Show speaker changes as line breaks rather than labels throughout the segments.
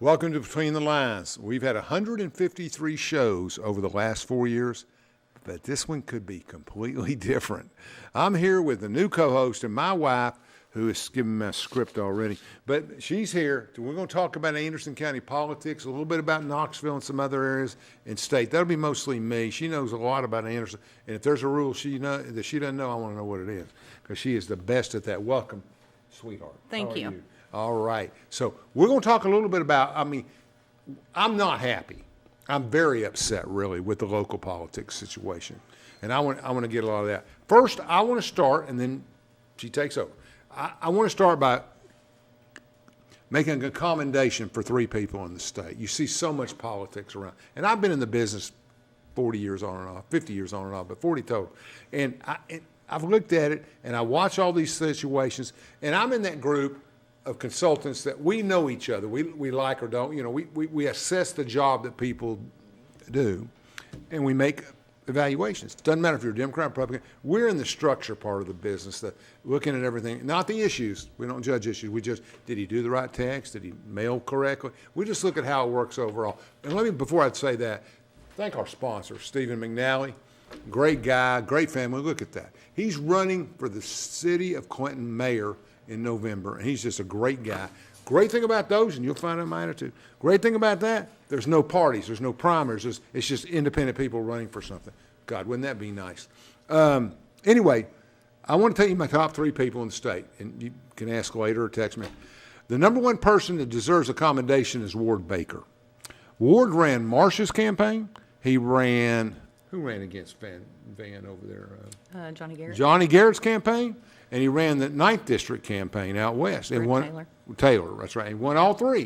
Welcome to Between the Lines. We've had 153 shows over the last 4 years, but this one could be completely different. I'm here with the new co-host and my wife, who has given me a script already, but she's here. We're going to talk about Anderson County politics, a little bit about Knoxville and some other areas in state. That'll be mostly me. She knows a lot about Anderson, and if there's a rule that she doesn't know, I want to know what it is, because she is the best at that. Welcome, sweetheart.
Thank you.
All right. So we're going to talk a little bit about, I'm not happy. I'm very upset, really, with the local politics situation. And I want to get a lot of that. First, I want to start, and then she takes over. I want to start by making a commendation for three people in the state. You see so much politics around. And I've been in the business 40 years on and off, 50 years on and off, but 40 total. And I've looked at it, and I watch all these situations, and I'm in that group of consultants that we know each other. We like or don't. You know, we assess the job that people do, and we make evaluations. Doesn't matter if you're a Democrat or Republican. We're in the structure part of the business, looking at everything, not the issues. We don't judge issues. We just, did he do the right text? Did he mail correctly? We just look at how it works overall. And before I say that, thank our sponsor, Stephen McNally. Great guy, great family. Look at that. He's running for the city of Clinton mayor in November, and he's just a great guy. Great thing about those, and you'll find out my attitude, great thing about that, there's no parties, there's no primaries, it's just independent people running for something. God, wouldn't that be nice? Anyway, I want to tell you my top three people in the state, and you can ask later or text me. The number one person that deserves a commendation is Ward Baker. Ward ran Marsh's campaign. Who ran against Van over there?
Johnny Garrett.
Johnny Garrett's campaign. And he ran the 9th District campaign out west. And won, Taylor, that's right. He won all three.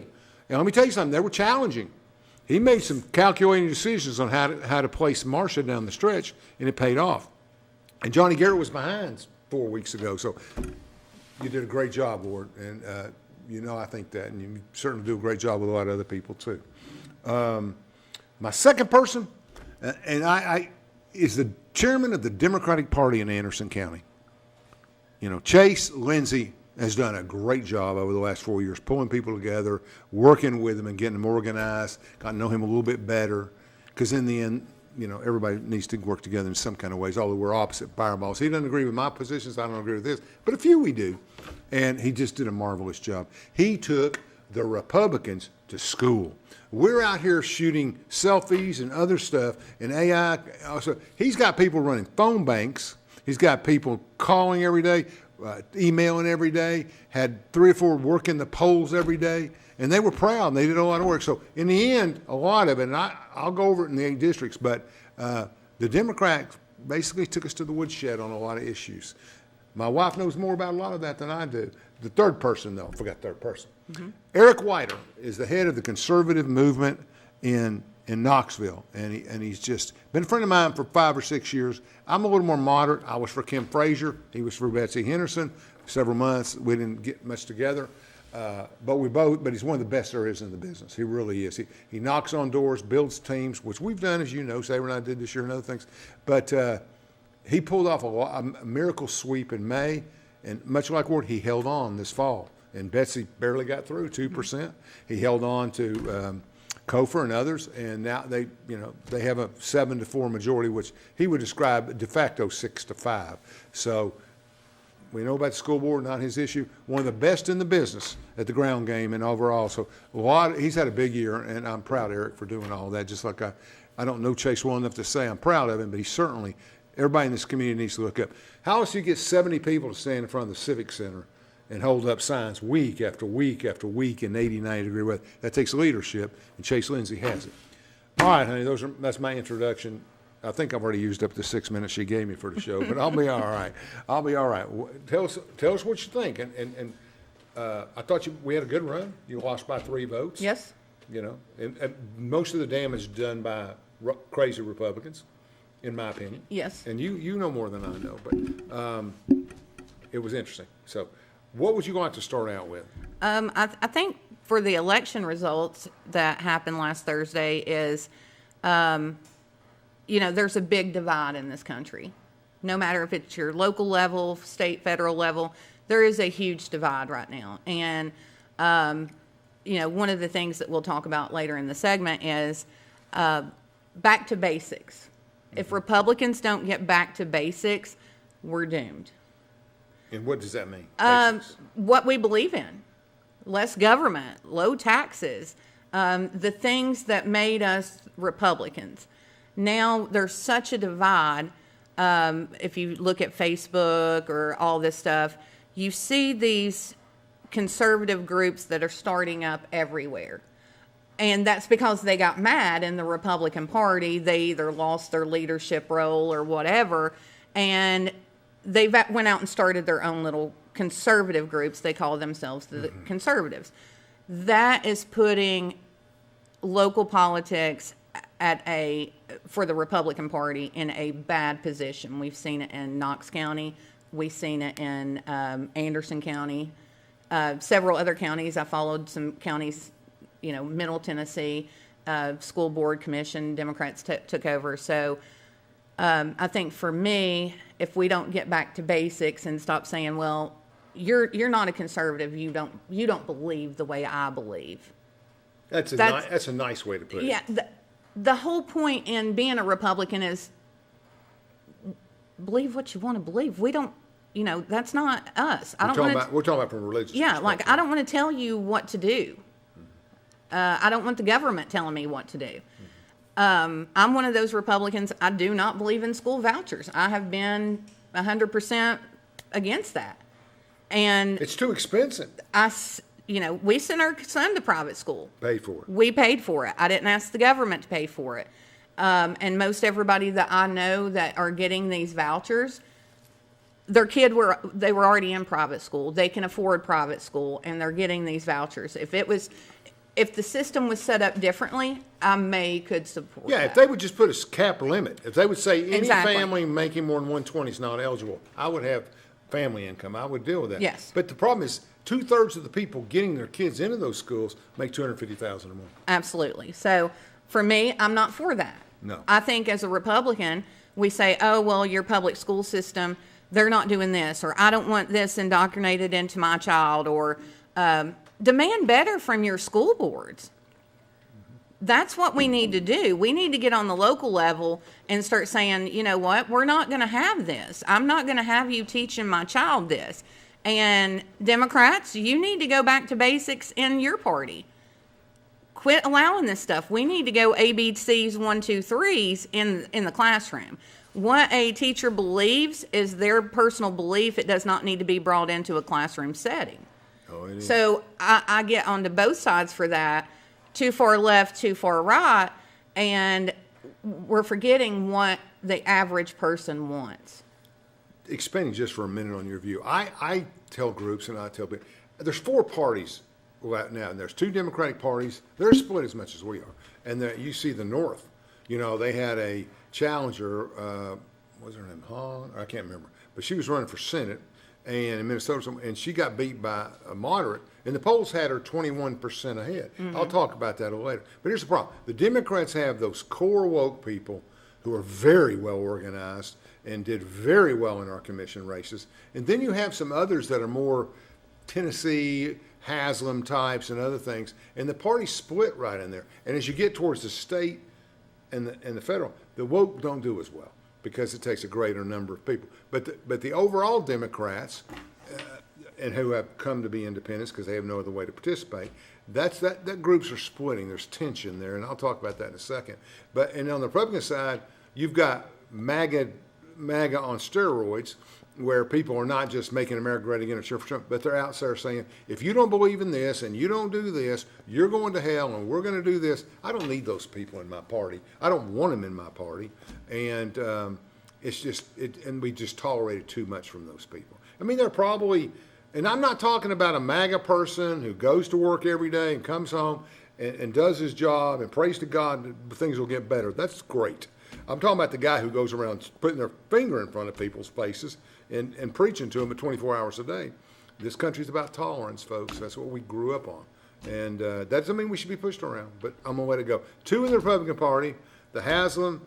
And let me tell you something, they were challenging. He made some calculating decisions on how to place Marcia down the stretch, and it paid off. And Johnny Garrett was behind 4 weeks ago. So you did a great job, Ward. And, I think that. And you certainly do a great job with a lot of other people, too. My second person, is the chairman of the Democratic Party in Anderson County. Chase Lindsay has done a great job over the last 4 years, pulling people together, working with them and getting them organized, got to know him a little bit better, because in the end, everybody needs to work together in some kind of ways, although we're opposite fireballs. He doesn't agree with my positions, I don't agree with his, but a few we do, and he just did a marvelous job. He took the Republicans to school. We're out here shooting selfies and other stuff, and AI, also, he's got people running phone banks. He's got people calling every day, emailing every day, had 3 or 4 working the polls every day, and they were proud, and they did a lot of work. So in the end, a lot of it, and I'll go over it in the 8 districts, but the Democrats basically took us to the woodshed on a lot of issues. My wife knows more about a lot of that than I do. The third person, though, I forgot third person. Mm-hmm. Eric Whiter is the head of the conservative movement in Knoxville, and he's just been a friend of mine for 5 or 6 years. I'm a little more moderate. I was for Kim Frazier. He was for Betsy Henderson. Several months. We didn't get much together, but he's one of the best there is in the business. He really is. He knocks on doors, builds teams, which we've done, as you know. Sabra and I did this year and other things. But he pulled off a miracle sweep in May, and much like Ward, he held on this fall. And Betsy barely got through, 2%. He held on to Kofor and others, and now they have a 7-4 majority, which he would describe de facto 6-5. So we know about the school board, not his issue. One of the best in the business at the ground game and overall. So he's had a big year, and I'm proud of Eric for doing all that. Just like I don't know Chase well enough to say I'm proud of him, but he certainly, everybody in this community needs to look up. How else do you get 70 people to stand in front of the Civic Center and hold up signs week after week after week in 80, 90-degree weather? That takes leadership, and Chase Lindsay has it. All right, honey, that's my introduction. I think I've already used up the 6 minutes she gave me for the show, but I'll be all right. I'll be all right. Tell us what you think. And I thought we had a good run. You lost by 3 votes.
Yes.
And most of the damage done by crazy Republicans, in my opinion.
Yes.
And you know more than I know, but it was interesting. So what would you like to start out with?
I think for the election results that happened last Thursday is, there's a big divide in this country. No matter if it's your local level, state, federal level, there is a huge divide right now. And one of the things that we'll talk about later in the segment is back to basics. If Republicans don't get back to basics, we're doomed.
And what does that mean? Basics?
What we believe in. Less government, low taxes, the things that made us Republicans. Now there's such a divide. If you look at Facebook or all this stuff, you see these conservative groups that are starting up everywhere. And that's because they got mad in the Republican Party. They either lost their leadership role or whatever, and they went out and started their own little conservative groups. They call themselves the conservatives. That is putting local politics for the Republican Party in a bad position. We've seen it in Knox County. We've seen it in Anderson County. Several other counties. I followed some counties, Middle Tennessee, school board commission, Democrats took over. So I think for me, if we don't get back to basics and stop saying, well, you're not a conservative, you don't believe the way I believe.
That's a nice way to put it.
Yeah, the whole point in being a Republican is believe what you want to believe. We don't, that's not us.
We're talking about from religious perspective.
Like I don't want to tell you what to do. I don't want the government telling me what to do. I'm one of those Republicans. I do not believe in school vouchers. I have been 100% against that. And
it's too expensive.
We sent our son to private school.
Paid for it.
We paid for it. I didn't ask the government to pay for it. And most everybody that I know that are getting these vouchers, their kid were already in private school. They can afford private school, and they're getting these vouchers. If the system was set up differently, I could support that.
If they would just put a cap limit, if they would say any
Exactly.
family making more than 120 is not eligible, I would have family income. I would deal with that.
Yes.
But the problem is 2/3 of the people getting their kids into those schools make $250,000 or more.
Absolutely. So for me, I'm not for that.
No.
I think as a Republican, we say, oh, well, your public school system, they're not doing this, or I don't want this indoctrinated into my child, or demand better from your school boards. That's what we need to do. We need to get on the local level and start saying, you know what, we're not going to have this. I'm not going to have you teaching my child this. And Democrats, you need to go back to basics in your party. Quit allowing this stuff. We need to go ABCs, 1, 2, 3s in the classroom. What a teacher believes is their personal belief. It does not need to be brought into a classroom setting.
Oh, it is.
So I get onto both sides for that. Too far left, too far right, and we're forgetting what the average person wants.
Expanding just for a minute on your view, I tell groups and I tell people, there's 4 parties right now, and there's 2 Democratic parties. They're split as much as we are. And you see the North, they had a challenger, what's her name, Hahn? I can't remember, but she was running for Senate and in Minnesota, and she got beat by a moderate, and the polls had her 21% ahead. Mm-hmm. I'll talk about that a little later. But here's the problem. The Democrats have those core woke people who are very well organized and did very well in our commission races. And then you have some others that are more Tennessee, Haslam types and other things, and the party split right in there. And as you get towards the state and the federal, the woke don't do as well because it takes a greater number of people. But the overall Democrats, and who have come to be independents because they have no other way to participate, that groups are splitting. There's tension there, and I'll talk about that in a second. And on the Republican side, you've got MAGA on steroids, where people are not just making America great again or cheer for Trump, but they're out there saying, if you don't believe in this and you don't do this, you're going to hell and we're going to do this. I don't need those people in my party. I don't want them in my party. And and we just tolerated too much from those people. I mean, they're probably, and I'm not talking about a MAGA person who goes to work every day and comes home and does his job and prays to God that things will get better. That's great. I'm talking about the guy who goes around putting their finger in front of people's faces and preaching to them 24 hours a day. This country's about tolerance, folks. That's what we grew up on. And that doesn't mean we should be pushed around, but I'm going to let it go. 2 in the Republican Party, the Haslam,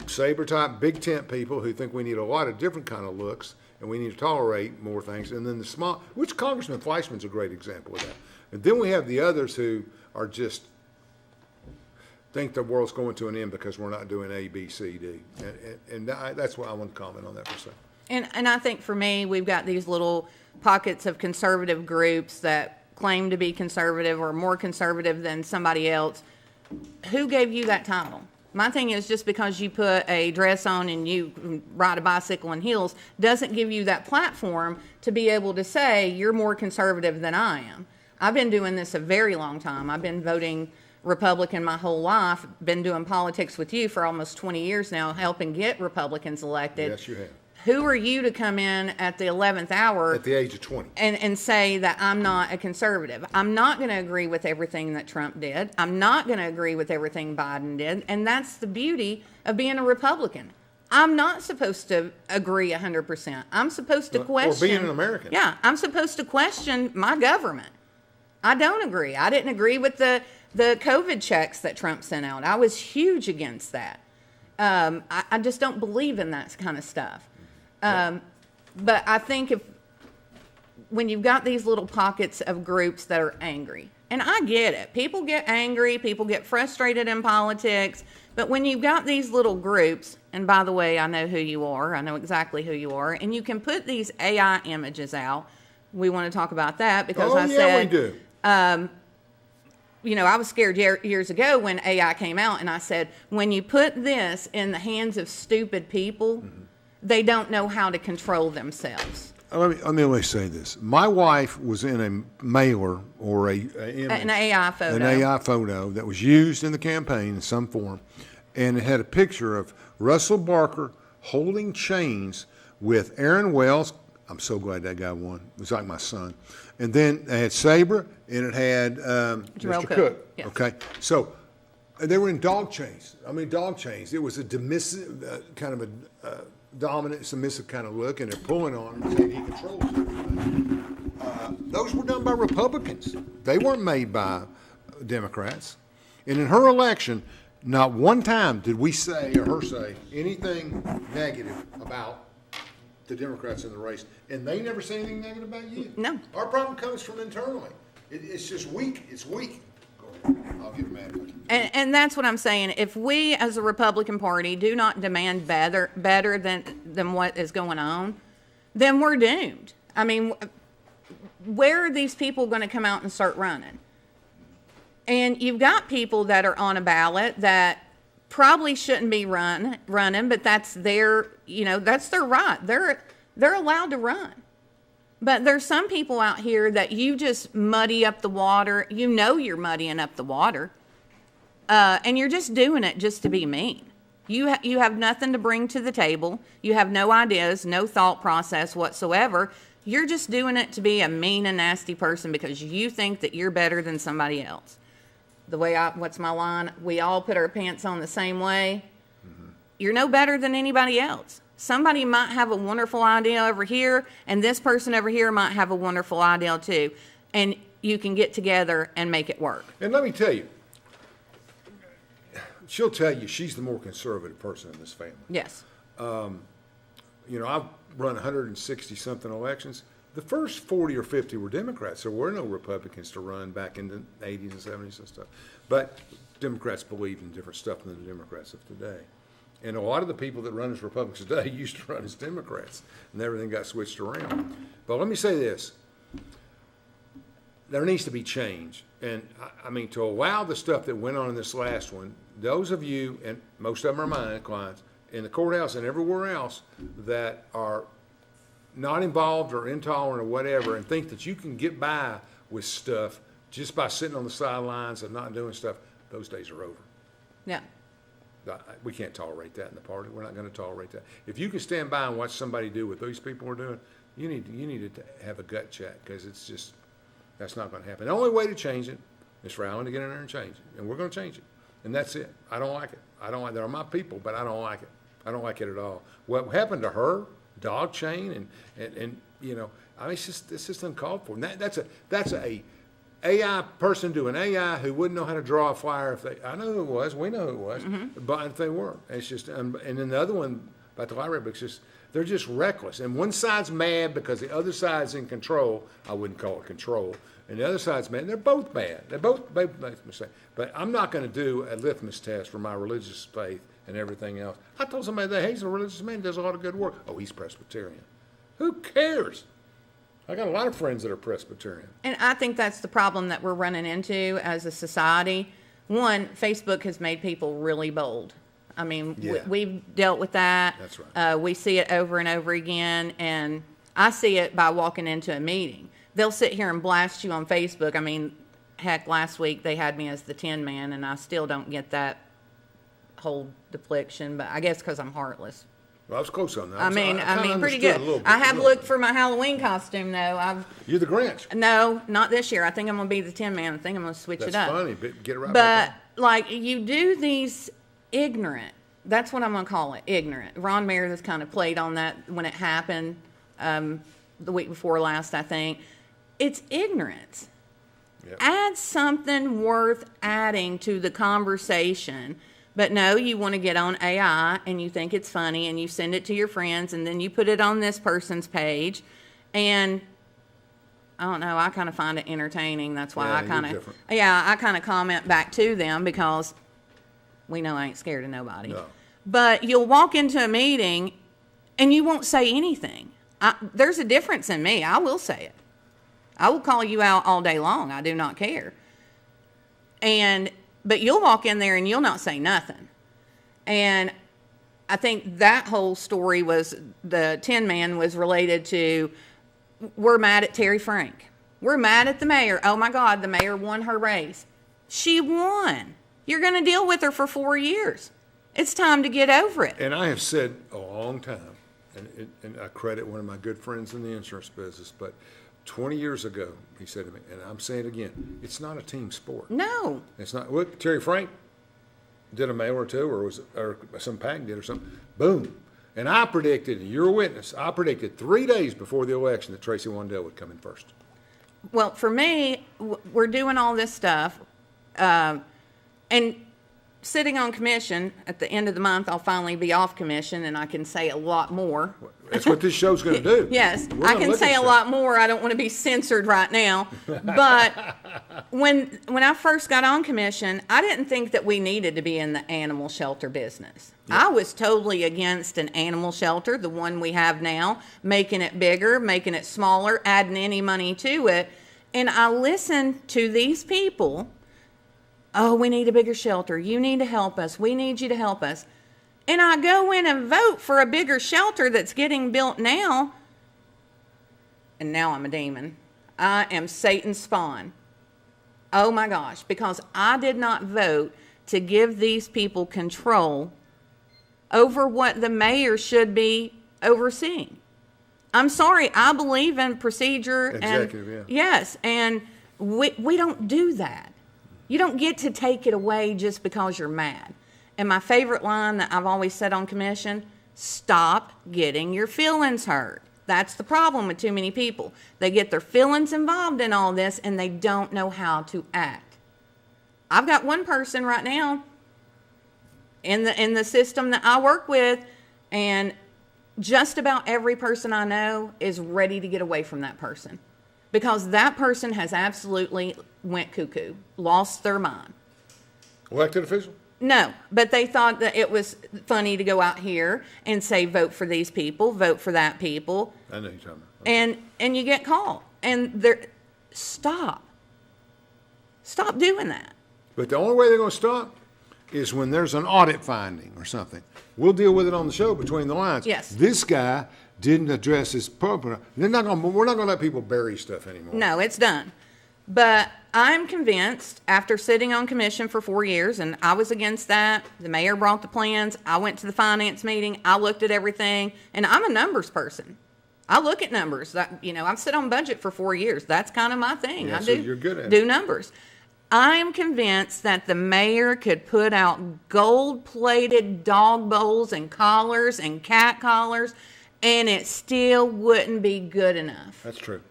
Sabra type, big tent people who think we need a lot of different kind of looks, and we need to tolerate more things. And then the small, which Congressman Fleischman's a great example of that. And then we have the others who are just think the world's going to an end because we're not doing A, B, C, D. And that's why I want to comment on that for a second.
And I think for me, we've got these little pockets of conservative groups that claim to be conservative or more conservative than somebody else. Who gave you that title? My thing is, just because you put a dress on and you ride a bicycle in heels doesn't give you that platform to be able to say you're more conservative than I am. I've been doing this a very long time. I've been voting Republican my whole life, been doing politics with you for almost 20 years now, helping get Republicans elected.
Yes, you have.
Who are you to come in at the 11th hour
at the age of 20
and say that I'm not a conservative? I'm not going to agree with everything that Trump did. I'm not going to agree with everything Biden did. And that's the beauty of being a Republican. I'm not supposed to agree 100%. I'm supposed to question.
Or being an American.
Yeah, I'm supposed to question my government. I don't agree. I didn't agree with the COVID checks that Trump sent out. I was huge against that. I just don't believe in that kind of stuff. But I think when you've got these little pockets of groups that are angry, and I get it, people get angry, people get frustrated in politics, but when you've got these little groups, and by the way, I know who you are, I know exactly who you are, and you can put these AI images out. We want to talk about that because I said,
we do.
I was scared years ago when AI came out, and I said, when you put this in the hands of stupid people, they don't know how to control themselves.
Let me say this. My wife was in a mailer or an
AI photo.
An AI photo that was used in the campaign in some form, and it had a picture of Russell Barker holding chains with Aaron Wells. I'm so glad that guy won. It was like my son. And then it had Sabra, and it had Mr. Cook.
Yes.
Okay, so they were in dog chains. Dog chains. It was a kind of a dominant, submissive kind of look, and they're pulling on him saying he controls everything. Those were done by Republicans. They weren't made by Democrats. And in her election, not one time did we say, or her say, anything negative about the Democrats in the race. And they never say anything negative about you.
No.
Our problem comes from internally. It's just weak. It's weak. Go ahead. I'll get mad if I can.
And that's what I'm saying. If we, as a Republican Party, do not demand better than what is going on, then we're doomed. Where are these people going to come out and start running? And you've got people that are on a ballot that probably shouldn't be running, but that's their right. They're allowed to run. But there's some people out here that you just muddy up the water. You're muddying up the water. And you're just doing it just to be mean. You have nothing to bring to the table. You have no ideas, no thought process whatsoever. You're just doing it to be a mean and nasty person because you think that you're better than somebody else. What's my line? We all put our pants on the same way. Mm-hmm. You're no better than anybody else. Somebody might have a wonderful idea over here, and this person over here might have a wonderful idea too. And you can get together and make it work.
And let me tell you, she'll tell you she's the more conservative person in this family.
Yes.
I've run 160-something elections. The first 40 or 50 were Democrats. There were no Republicans to run back in the 80s and 70s and stuff. But Democrats believed in different stuff than the Democrats of today. And a lot of the people that run as Republicans today used to run as Democrats, and everything got switched around. But let me say this. There needs to be change. And, to allow the stuff that went on in this last one, those of you, and most of them are mine, clients, in the courthouse and everywhere else that are not involved or intolerant or whatever and think that you can get by with stuff just by sitting on the sidelines and not doing stuff, those days are over.
Yeah.
We can't tolerate that in the party. We're not going to tolerate that. If you can stand by and watch somebody do what these people are doing, you need to have a gut check because that's not going to happen. The only way to change it is for Alan to get in there and change it, and we're going to change it. And that's it. I don't like it. They're my people, but I don't like it. I don't like it at all. What happened to her, dog chain, and it's just uncalled for. And that's a AI person doing AI who wouldn't know how to draw a flyer I know who it was, we know who it was, but if they weren't. It's just, and then the other one about the library books, just They're just reckless. And one side's mad because the other side's in control. I wouldn't call it control. And the other side's mad. They're both bad. They both make mistakes. But I'm not going to do a litmus test for my religious faith and everything else. I told somebody that he's a religious man, does a lot of good work. Oh, he's Presbyterian. Who cares? I got a lot of friends that are Presbyterian.
And I think that's the problem that we're running into as a society. One, Facebook has made people really bold. I mean, we've dealt with that.
That's right.
We see it over and over again, and I see it by walking into a meeting. They'll sit here and blast you on Facebook. I mean, heck, last week they had me as the Tin Man, and I still don't get that whole deflection, but I guess because I'm heartless.
Well, I was close on that.
I mean, pretty good. I have looked for my Halloween costume, though.
You're the Grinch.
No, not this year. I think I'm going to be the Tin Man. I think I'm going to switch it up.
That's funny, but get it right
But,
back
like, you do these ignorant, that's what I'm going to call it, ignorant. Ron Meredith kind of played on that when it happened the week before last, I think. It's ignorance.
Yep.
Add something worth adding to the conversation. But no, you want to get on AI and you think it's funny and you send it to your friends and then you put it on this person's page. And I don't know, I kind of find it entertaining. That's why I kind of comment back to them because we know I ain't scared of nobody.
No.
But you'll walk into a meeting and you won't say anything. There's a difference in me. I will say it. I will call you out all day long. I do not care. But you'll walk in there and you'll not say nothing. And I think that whole story was, the Tin Man was related to, we're mad at Terry Frank. We're mad at the mayor. Oh my God, the mayor won her race. She won. You're going to deal with her for 4 years. It's time to get over it.
And I have said a long time, and I credit one of my good friends in the insurance business, but 20 years ago, he said to me, and I'm saying it again, it's not a team sport.
No.
It's not. Look, Terry Frank did a mail or two, or some PAC did or something. Boom. And I predicted, and you're a witness, I predicted 3 days before the election that Tracy Wandell would come in first.
Well, for me, we're doing all this stuff, and sitting on commission, at the end of the month, I'll finally be off commission, and I can say a lot more.
That's what this show's going to do.
Yes, I can say a lot more. I don't want to be censored right now. But when I first got on commission, I didn't think that we needed to be in the animal shelter business. Yep. I was totally against an animal shelter, the one we have now, making it bigger, making it smaller, adding any money to it. And I listened to these people. Oh, we need a bigger shelter. You need to help us. We need you to help us. And I go in and vote for a bigger shelter that's getting built now. And now I'm a demon. I am Satan's spawn. Oh my gosh, because I did not vote to give these people control over what the mayor should be overseeing. I'm sorry, I believe in procedure.
Executive,
Yes, and we don't do that. You don't get to take it away just because you're mad. And my favorite line that I've always said on commission, stop getting your feelings hurt. That's the problem with too many people. They get their feelings involved in all this and they don't know how to act. I've got one person right now in the system that I work with, and just about every person I know is ready to get away from that person because that person has absolutely went cuckoo, lost their mind.
Elected official?
No, but they thought that it was funny to go out here and say, vote for these people, vote for that people.
I know you're talking about. Okay.
And you get caught. And stop doing that.
But the only way they're going to stop is when there's an audit finding or something. We'll deal with it on the show between the lines.
Yes.
This guy didn't address his problem. We're not going to let people bury stuff anymore.
No, it's done. But I'm convinced, after sitting on commission for 4 years, and I was against that, the mayor brought the plans, I went to the finance meeting, I looked at everything, and I'm a numbers person. I look at numbers. I've sit on budget for 4 years. That's kind of my thing.
Yeah,
I
so you're good at
do numbers. I am convinced that the mayor could put out gold-plated dog bowls and collars and cat collars, and it still wouldn't be good enough.
That's true.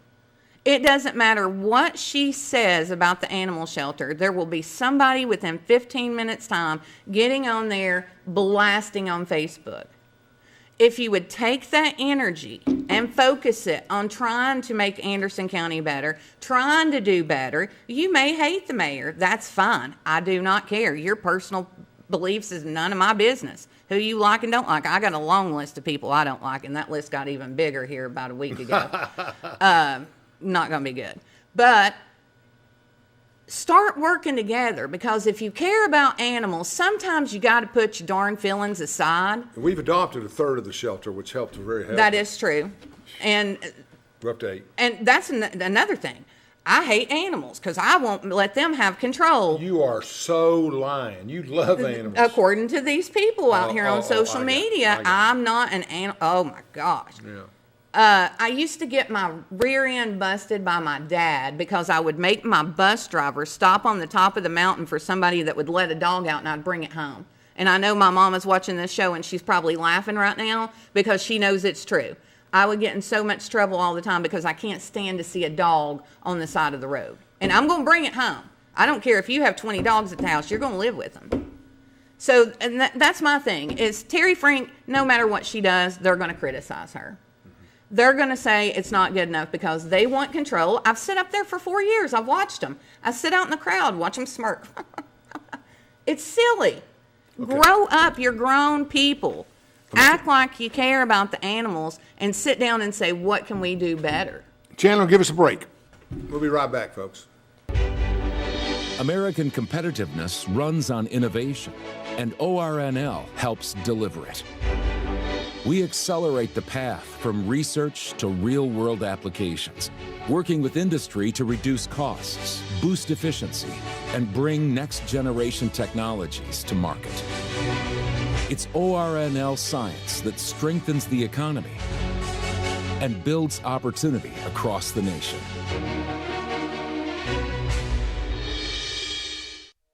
It doesn't matter what she says about the animal shelter. There will be somebody within 15 minutes' time getting on there, blasting on Facebook. If you would take that energy and focus it on trying to make Anderson County better, trying to do better, you may hate the mayor. That's fine. I do not care. Your personal beliefs is none of my business. Who you like and don't like. I got a long list of people I don't like, and that list got even bigger here about a week ago. Not going to be good. But start working together, because if you care about animals, sometimes you got to put your darn feelings aside.
We've adopted a third of the shelter, which helped very heavily.
That is true. And
we're up to 8.
And that's another thing. I hate animals because I won't let them have control.
You are so lying. You love animals.
According to these people out here on social media, I'm not an animal. Oh, my gosh.
Yeah.
I used to get my rear end busted by my dad because I would make my bus driver stop on the top of the mountain for somebody that would let a dog out, and I'd bring it home. And I know my mom is watching this show, and she's probably laughing right now because she knows it's true. I would get in so much trouble all the time because I can't stand to see a dog on the side of the road. And I'm going to bring it home. I don't care if you have 20 dogs at the house, you're going to live with them. So and that's my thing, is Terry Frank, no matter what she does, they're going to criticize her. They're going to say it's not good enough because they want control. I've sit up there for 4 years. I've watched them. I sit out in the crowd, watch them smirk. It's silly. Okay. Grow up. You're grown people. Act like you care about the animals and sit down and say, what can we do better?
Chandler, give us a break. We'll be right back, folks.
American competitiveness runs on innovation, and ORNL helps deliver it. We accelerate the path from research to real-world applications, working with industry to reduce costs, boost efficiency, and bring next-generation technologies to market. It's ORNL science that strengthens the economy and builds opportunity across the nation.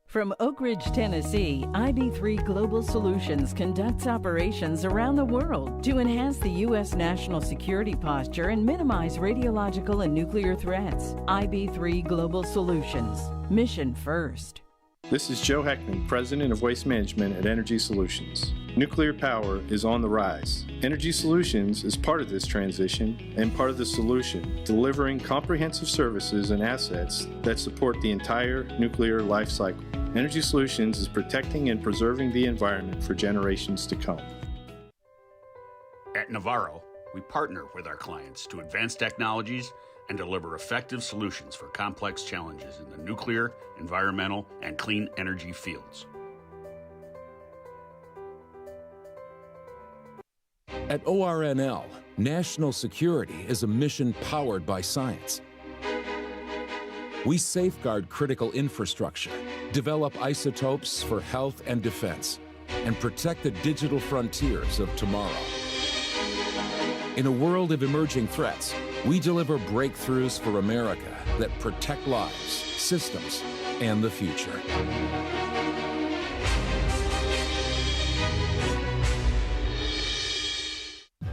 From Oak Ridge, Tennessee, IB3 Global Solutions conducts operations around the world to enhance the U.S. national security posture and minimize radiological and nuclear threats. IB3 Global Solutions. Mission first.
This is Joe Heckman, President of Waste Management at Energy Solutions. Nuclear power is on the rise. Energy Solutions is part of this transition and part of the solution, delivering comprehensive services and assets that support the entire nuclear life cycle. Energy Solutions is protecting and preserving the environment for generations to come.
At Navarro, we partner with our clients to advance technologies and deliver effective solutions for complex challenges in the nuclear, environmental, and clean energy fields.
At ORNL, national security is a mission powered by science. We safeguard critical infrastructure, develop isotopes for health and defense, and protect the digital frontiers of tomorrow. In a world of emerging threats, we deliver breakthroughs for America that protect lives, systems, and the future.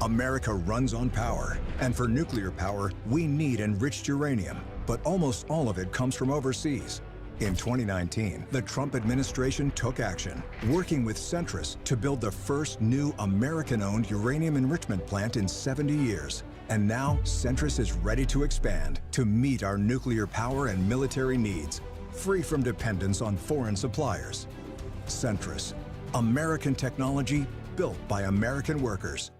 America runs on power, and for nuclear power, we need enriched uranium, but almost all of it comes from overseas. In 2019, the Trump administration took action, working with Centrus to build the first new American-owned uranium enrichment plant in 70 years. And now, Centrus is ready to expand to meet our nuclear power and military needs, free from dependence on foreign suppliers. Centrus, American technology built by American workers.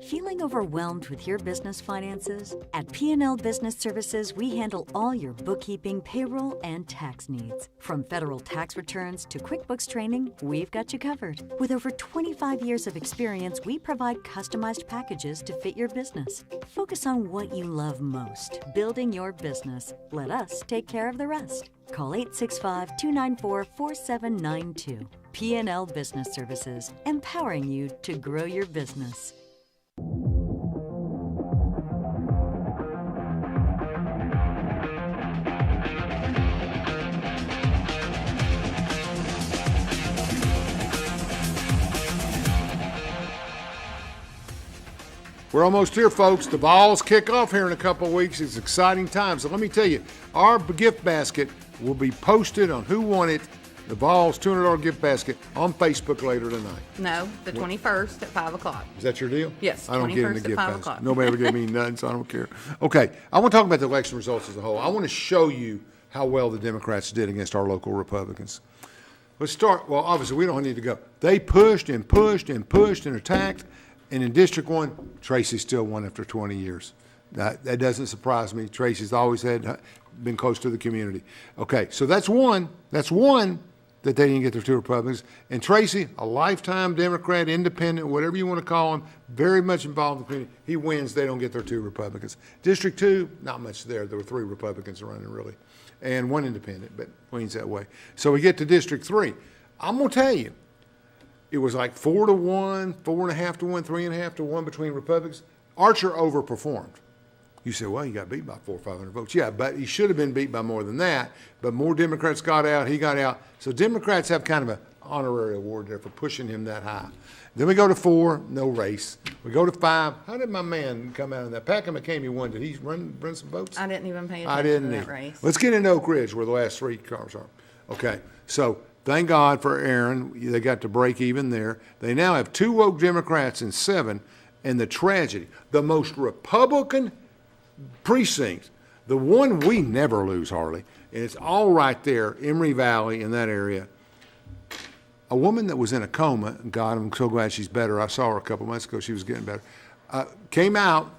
Feeling overwhelmed with your business finances? At P&L Business Services, we handle all your bookkeeping, payroll, and tax needs. From federal tax returns to QuickBooks training, we've got you covered. With over 25 years of experience, we provide customized packages to fit your business. Focus on what you love most, building your business. Let us take care of the rest. Call 865-294-4792. P&L Business Services, empowering you to grow your business.
We're almost here, folks. The balls kick off here in a couple of weeks. It's exciting times. So let me tell you, our gift basket will be posted on Who Won It the Vols $200 gift basket on Facebook later tonight.
No, the 21st at 5 o'clock.
Is that your deal?
Yes,
I don't get in the
21st at
gift
5
basket.
o'clock.
Nobody ever gave me nothing, so I don't care. Okay, I want to talk about the election results as a whole. I want to show you how well the Democrats did against our local Republicans. Let's start. Well, obviously, we don't need to go. They pushed and pushed and pushed and attacked. And in District 1, Tracy still won after 20 years. That doesn't surprise me. Tracy's always been close to the community. Okay, so that's one. That's one that they didn't get their two Republicans. And Tracy, a lifetime Democrat, independent, whatever you want to call him, very much involved in the community. He wins. They don't get their two Republicans. District 2, not much there. There were 3 Republicans running, really, and 1 independent, but leans that way. So we get to District 3. I'm going to tell you, it was like 4-1, 4.5-1, 3.5-1 between Republicans. Archer overperformed. You say, well, he got beat by 400 or 500 votes. Yeah, but he should have been beat by more than that. But more Democrats got out. He got out. So Democrats have kind of an honorary award there for pushing him that high. Then we go to 4, no race. We go to 5. How did my man come out of that? Packer McCamey won. Did he run some votes?
I didn't even pay
I
attention
didn't
to that
either.
race.
Let's get into Oak Ridge, where the last 3 cars are. Okay, so thank God for Aaron. They got to break even there. They now have 2 woke Democrats and 7. And the tragedy, the most Republican precinct, the one we never lose hardly, and it's all right there, Emory Valley in that area. A woman that was in a coma, God, I'm so glad she's better. I saw her a couple months ago. She was getting better. Came out,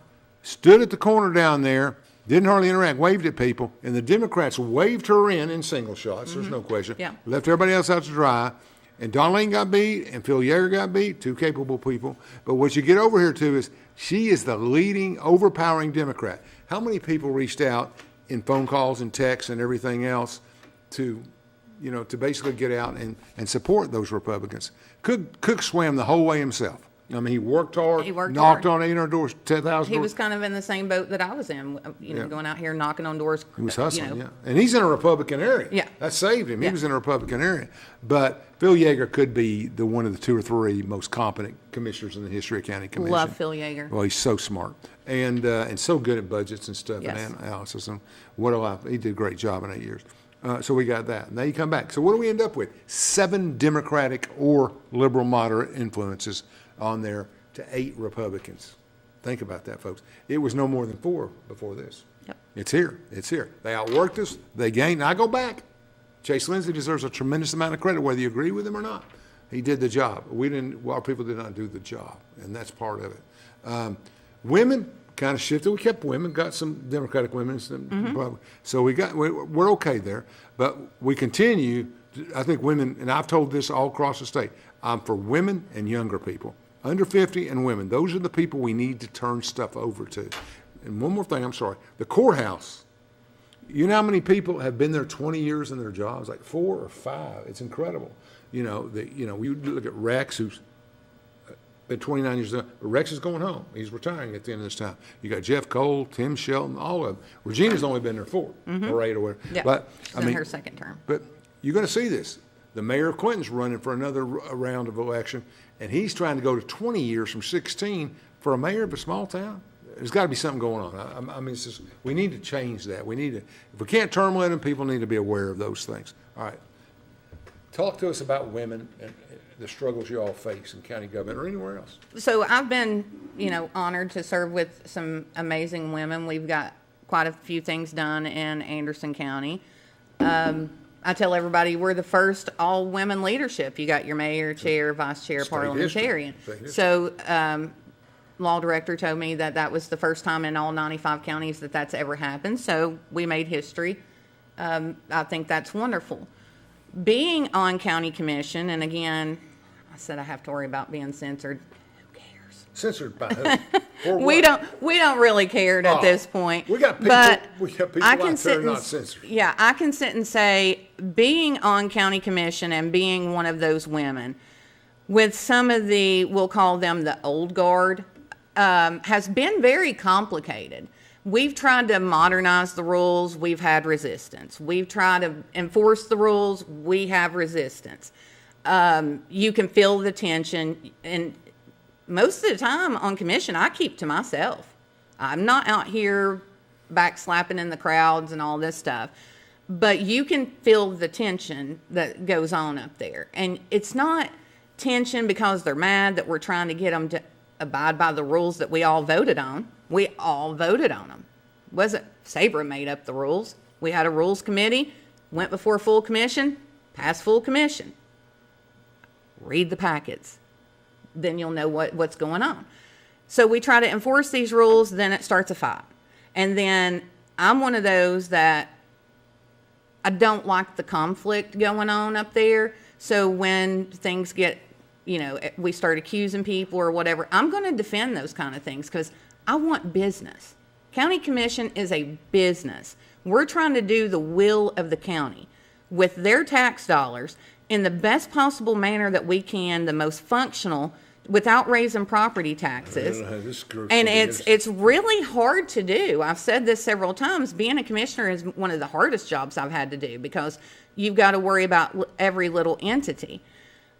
stood at the corner down there, didn't hardly interact, waved at people, and the Democrats waved her in single shots. There's no question.
Yeah.
Left everybody else out to dry. And Don Lane got beat, and Phil Yeager got beat, 2 capable people. But what you get over here to is she is the leading, overpowering Democrat. How many people reached out in phone calls and texts and everything else to basically get out and support those Republicans? Cook swam the whole way himself. I mean, he worked hard, knocked on 800 doors, 10,000 doors.
He was kind of in the same boat that I was in, going out here knocking on doors.
He was hustling, yeah. And he's in a Republican area.
Yeah.
That saved him.
Yeah.
He was in a Republican area. But Phil Yeager could be one of the 2 or 3 most competent commissioners in the history of county commission.
Love Phil Yeager.
Well, he's so smart and so good at budgets and stuff
Yes.
and analysis. And what a life. He did a great job in 8 years. So we got that. Now you come back. So what do we end up with? 7 Democratic or liberal moderate influences on there to 8 Republicans. Think about that, folks. It was no more than 4 before this.
Yep.
It's here. It's here. They outworked us. They gained. Now I go back. Chase Lindsay deserves a tremendous amount of credit, whether you agree with him or not. He did the job. Our people did not do the job, and that's part of it. Women kind of shifted. We kept women, got some Democratic women, so we're okay there. But we continue. I think women, and I've told this all across the state. I'm for women and younger people. Under 50 and women. Those are the people we need to turn stuff over to. And one more thing, I'm sorry. The courthouse. You know how many people have been there 20 years in their jobs? Like 4 or 5. It's incredible. We look at Rex, who's been 29 years old. Rex is going home. He's retiring at the end of this time. You got Jeff Cole, Tim Shelton, all of them. Regina's only been there 4 or 8 or whatever.
Yeah,
but
she's in her second term.
But you're going to see this. The mayor of Clinton's running for another round of election, and he's trying to go to 20 years from 16 for a mayor of a small town. There's got to be something going on. I mean, we need to change that. If we can't term limit them, people need to be aware of those things. All right. Talk to us about women and the struggles you all face in county government or anywhere else.
So I've been, honored to serve with some amazing women. We've got quite a few things done in Anderson County. I tell everybody we're the first all-women leadership. You got your mayor, chair, vice chair, parliamentarian. So law director told me that was the first time in all 95 counties that's ever happened. So we made history. I think that's wonderful. Being on county commission, and again, I said I have to worry about being censored. Who cares?
Censored by who?
We don't really care at this point.
We got people.
But
we got people
I
out
can
there not censored.
Yeah, I can sit and say, being on county commission and being one of those women, with some of we'll call them the old guard, has been very complicated. We've tried to modernize the rules. We've had resistance. We've tried to enforce the rules. We have resistance. You can feel the tension. And most of the time on commission, I keep to myself. I'm not out here backslapping in the crowds and all this stuff. But you can feel the tension that goes on up there. And it's not tension because they're mad that we're trying to get them to abide by the rules that we all voted on. We all voted on them. Wasn't Sabra made up the rules. We had a rules committee, went before full commission, passed full commission. Read the packets. Then you'll know what's going on. So we try to enforce these rules, then it starts a fight. And then I'm one of those that I don't like the conflict going on up there. So when things get, we start accusing people or whatever, I'm going to defend those kind of things because I want business. County commission is a business. We're trying to do the will of the county with their tax dollars in the best possible manner that we can, the most functional, without raising property taxes. And it's really hard to do. I've said this several times. Being a commissioner is one of the hardest jobs I've had to do because you've got to worry about every little entity.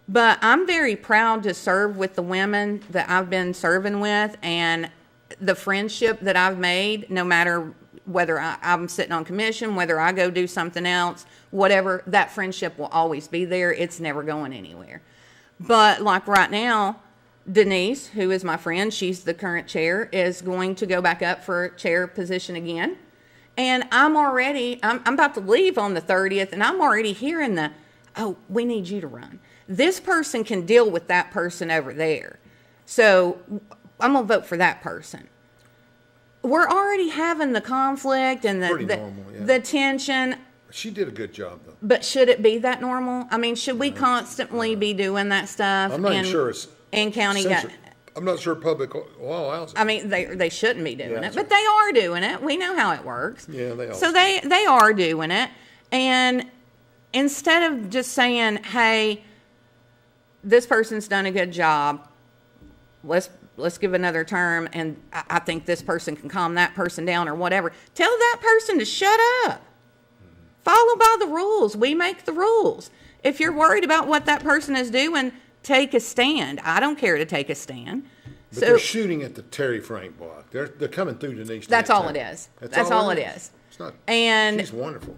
But I'm very proud to serve with the women that I've been serving with, and the friendship that I've made, no matter whether I'm sitting on commission, whether I go do something else, whatever, that friendship will always be there. It's never going anywhere. But like right now, Denise, who is my friend, she's the current chair, is going to go back up for chair position again. And I'm about to leave on the 30th, and I'm already hearing we need you to run. This person can deal with that person over there. So I'm going to vote for that person. We're already having the conflict and the tension.
She did a good job, though.
But should it be that normal? I mean, should we constantly be doing that stuff?
I'm not even sure it's...
In county,
I'm not sure public law allows it.
I mean, they shouldn't be doing it, but
right.
they are doing it. We know how it works.
Yeah, they are.
So they are doing it, and instead of just saying, "Hey, this person's done a good job. Let's give another term, and I think this person can calm that person down or whatever." Tell that person to shut up. Follow by the rules. We make the rules. If you're worried about what that person is doing, take a stand. I don't care to take a stand.
But they're shooting at the Terry Frank block. They're coming through Denise.
That's all it is. That's all it is.
It's not.
And
she's wonderful.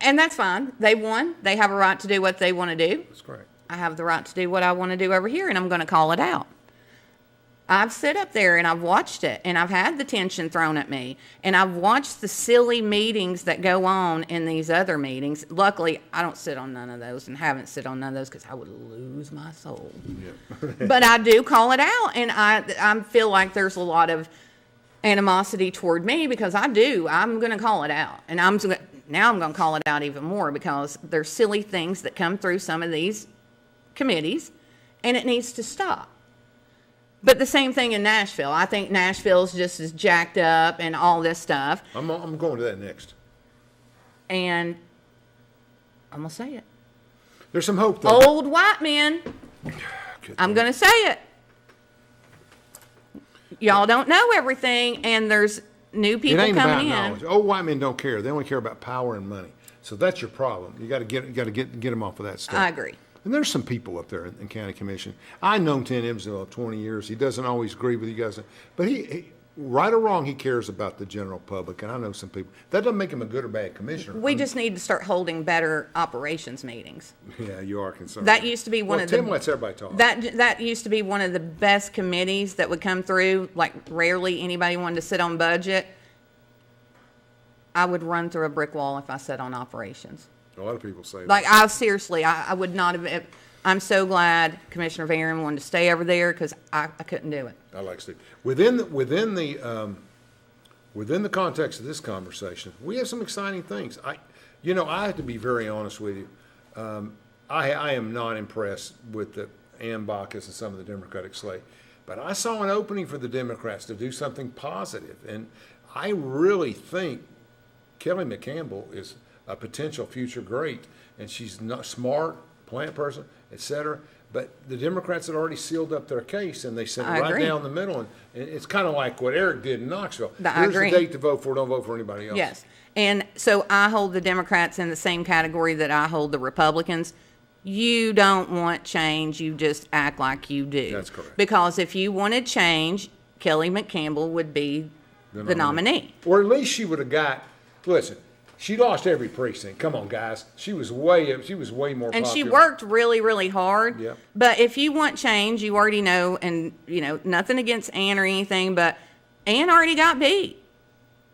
And that's fine. They won. They have a right to do what they want to do.
That's great.
I have the right to do what I want to do over here, and I'm going to call it out. I've sit up there and I've watched it, and I've had the tension thrown at me, and I've watched the silly meetings that go on in these other meetings. Luckily, I don't sit on none of those and haven't sit on none of those because I would lose my soul. Yeah. But I do call it out, and I feel like there's a lot of animosity toward me because I'm going to call it out, and now I'm going to call it out even more because there's silly things that come through some of these committees, and it needs to stop. But the same thing in Nashville. I think Nashville's just as jacked up and all this stuff.
I'm going to that next.
And I'm going to say it.
There's some hope, though.
Old white men. I'm going to say it. Y'all don't know everything, and there's new people coming in.
It ain't about knowledge. Old white men don't care. They only care about power and money. So that's your problem. You got to get them off of that stuff.
I agree.
And there's some people up there in county commission. I've known Tim Emsdale 20 years. He doesn't always agree with you guys, but he right or wrong, he cares about the general public. And I know some people. That doesn't make him a good or bad commissioner.
We just need to start holding better operations meetings.
Yeah, you are concerned.
That used to be one of the.
Tim lets everybody talk.
That used to be one of the best committees that would come through. Like rarely anybody wanted to sit on budget. I would run through a brick wall if I sat on operations.
A lot of people say that.
Like, I would not have. I'm so glad Commissioner Varon wanted to stay over there because I couldn't do it.
I like Steve. Within the context of this conversation, we have some exciting things. I have to be very honest with you. I am not impressed with the Ann Bacchus and some of the Democratic slate, but I saw an opening for the Democrats to do something positive, and I really think Kelly McCampbell is a potential future great, and she's not smart, plant person, etc. But the Democrats had already sealed up their case, and they sent it right down the middle. And it's kind of like what Eric did in Knoxville. Here's the date to vote for. Don't vote for anybody else.
Yes, and so I hold the Democrats in the same category that I hold the Republicans. You don't want change. You just act like you do.
That's correct.
Because if you wanted change, Kelly McCampbell would be the nominee.
Or at least she would have got. Listen. She lost every precinct. Come on, guys. She was way more
And
popular.
she worked really, really hard.
Yep.
But if you want change, you already know, and, nothing against Ann or anything, but Ann already got beat.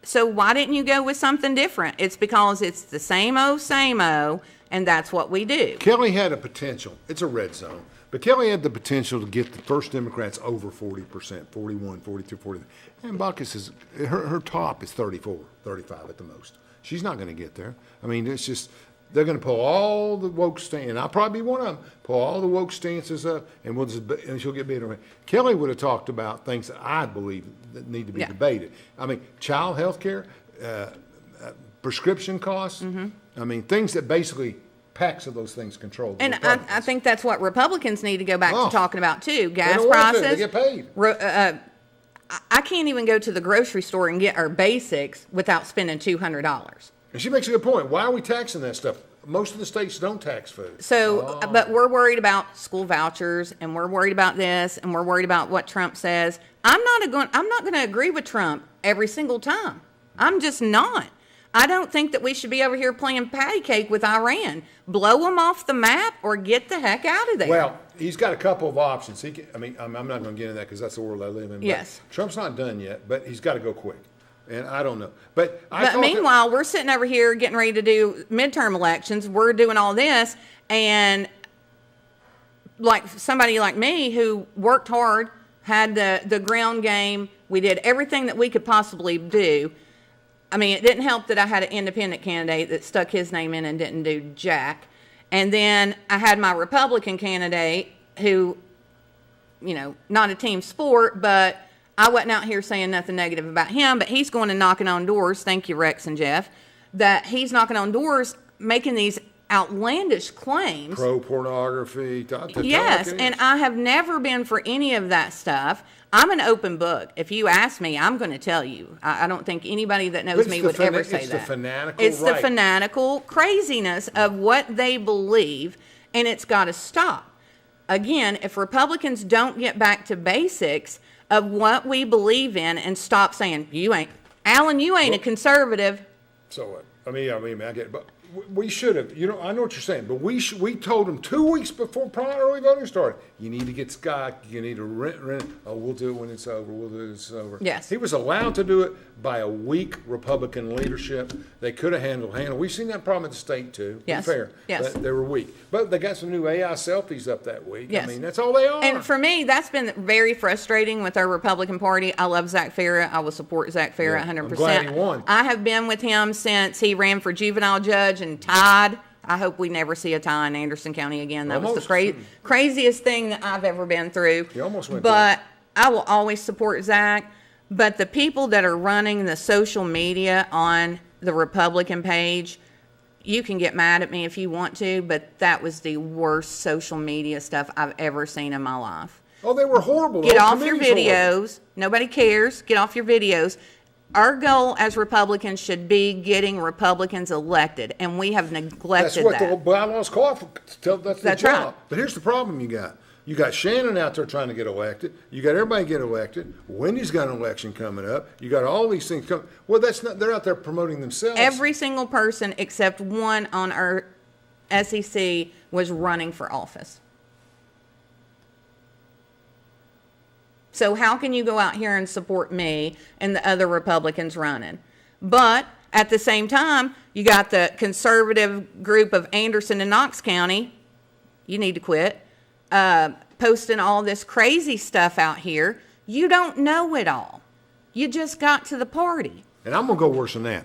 So why didn't you go with something different? It's because it's the same old, and that's what we do.
Kelly had a potential. It's a red zone. But Kelly had the potential to get the first Democrats over 40%, 41, 42, 40. And Baucus is, her top is 34, 35 at the most. She's not going to get there. I mean, it's just, they're going to pull all the woke stances, and I'll probably be one of them, pull all the woke stances up, and and she'll get beat on it. Kelly would have talked about things that I believe that need to be debated. I mean, child health care, prescription costs, I mean, things that basically packs of those things control.
And I think that's what Republicans need to go back to talking about, too. Gas
don't want to.
prices.
They get paid.
I can't even go to the grocery store and get our basics without spending $200.
And she makes a good point. Why are we taxing that stuff? Most of the states don't tax food.
So, but we're worried about school vouchers, and we're worried about this, and we're worried about what Trump says. I'm not going to agree with Trump every single time. I'm just not. I don't think that we should be over here playing patty cake with Iran. Blow them off the map or get the heck out of there.
Well, he's got a couple of options. I'm not going to get into that because that's the world I live in. But
yes.
Trump's not done yet, but he's got to go quick. And I don't know. But
meanwhile, we're sitting over here getting ready to do midterm elections. We're doing all this. And like somebody like me who worked hard, had the ground game, we did everything that we could possibly do. I mean, it didn't help that I had an independent candidate that stuck his name in and didn't do jack. And then I had my Republican candidate who, not a team sport, but I wasn't out here saying nothing negative about him, but he's going and knocking on doors. Thank you, Rex and Jeff. That he's knocking on doors, making these outlandish claims.
Pro-pornography.
Yes, and I have never been for any of that stuff. I'm an open book. If you ask me, I'm going to tell you. I don't think anybody that knows me would ever say that.
It's the fanatical
It's the fanatical craziness of what they believe, and it's got to stop. Again, if Republicans don't get back to basics of what we believe in and stop saying, Alan, you ain't a conservative.
So what? I mean, I get it. But we should have, I know what you're saying, but we told them 2 weeks before early voting started, you need to get Scott, you need to rent. Oh, we'll do it when it's over. We'll do it when it's over.
Yes.
He was allowed to do it by a weak Republican leadership. They could have handled. We've seen that problem at the state too.
Yes.
Be fair.
Yes.
But they were weak. But they got some new AI selfies up that week.
Yes.
I mean, that's all they are.
And for me, that's been very frustrating with our Republican Party. I love Zach Farah. I will support Zach Farah 100%.
I'm glad he won.
I have been with him since he ran for juvenile judge and tied. I hope we never see a tie in Anderson County again. That was the craziest thing that I've ever been through.
He almost went
But I will always support Zach. But the people that are running the social media on the Republican page, you can get mad at me if you want to, but that was the worst social media stuff I've ever seen in my life.
Oh, they were horrible.
Get off your videos. Nobody cares. Get off your videos. Our goal as Republicans should be getting Republicans elected, and we have neglected that.
That's what the bylaws call for. That's the job.
Right.
But here's the problem you got. You got Shannon out there trying to get elected. You got everybody get elected. Wendy's got an election coming up. You got all these things coming. Well, that's not. They're out there promoting themselves.
Every single person except one on our SEC was running for office. So how can you go out here and support me and the other Republicans running? But at the same time, you got the conservative group of Anderson and Knox County. You need to quit. Posting all this crazy stuff out here. You don't know it all. You just got to the party.
And I'm going to go worse than that.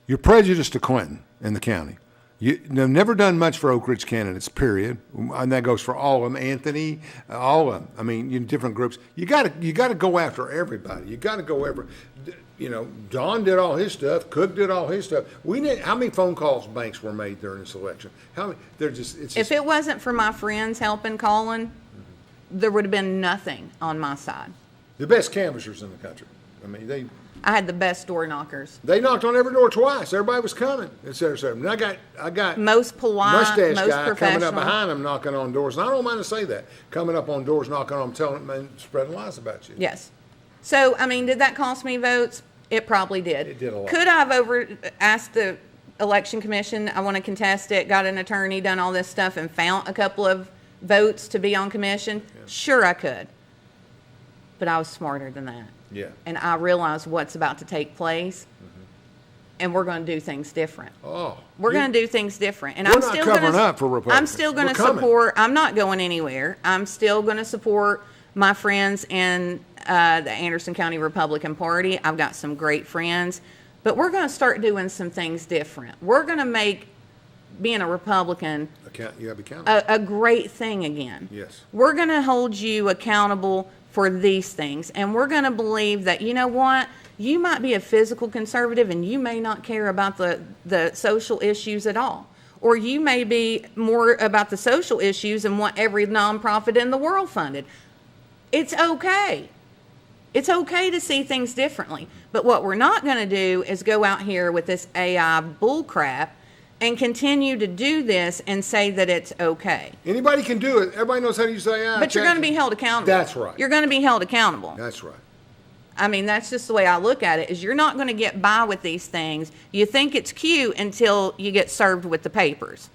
You're prejudiced to Clinton in the county. They've never done much for Oak Ridge candidates, period. And that goes for all of them. Anthony, all of them. I mean, different groups. You got to go after everybody. You got to go after. Don did all his stuff. Cook did all his stuff. How many phone calls banks were made during this election? How many? If
it wasn't for my friends helping calling, there would have been nothing on my side.
The best canvassers in the country. I mean,
I had the best door knockers.
They knocked on every door twice. Everybody was coming, et cetera, et cetera. And I got
most polite,
mustache
most
guy
professional.
coming up behind them, knocking on doors. And I don't mind to say that, coming up on doors, knocking on them, telling them, and spreading lies about you.
Yes. So, I mean, did that cost me votes? It probably did.
It did a lot.
Could I have asked the election commission, I want to contest it, got an attorney, done all this stuff, and found a couple of votes to be on commission? Sure, I could. But I was smarter than that.
Yeah.
And I realized what's about to take place, and we're going to do things different.
Oh.
We're going to do things different. And
We're
I'm
not
still
covering
gonna,
up for Republicans.
I'm still going
We're
to
coming.
support, I'm not going anywhere. I'm still going to support my friends in the Anderson County Republican Party. I've got some great friends. But we're going to start doing some things different. We're going to make being a Republican
You gotta be accountable.
a great thing again.
Yes.
We're going to hold you accountable for these things. And we're going to believe that, you know what, you might be a physical conservative and you may not care about the social issues at all. Or you may be more about the social issues and want every nonprofit in the world funded. It's okay. It's okay to see things differently. But what we're not going to do is go out here with this AI bullcrap and continue to do this and say that it's okay.
Anybody can do it. Everybody knows how to use AI.
But you're going to be held accountable.
That's right.
You're going to be held accountable.
That's right.
I mean, that's just the way I look at it, is you're not going to get by with these things. You think it's cute until you get served with the papers.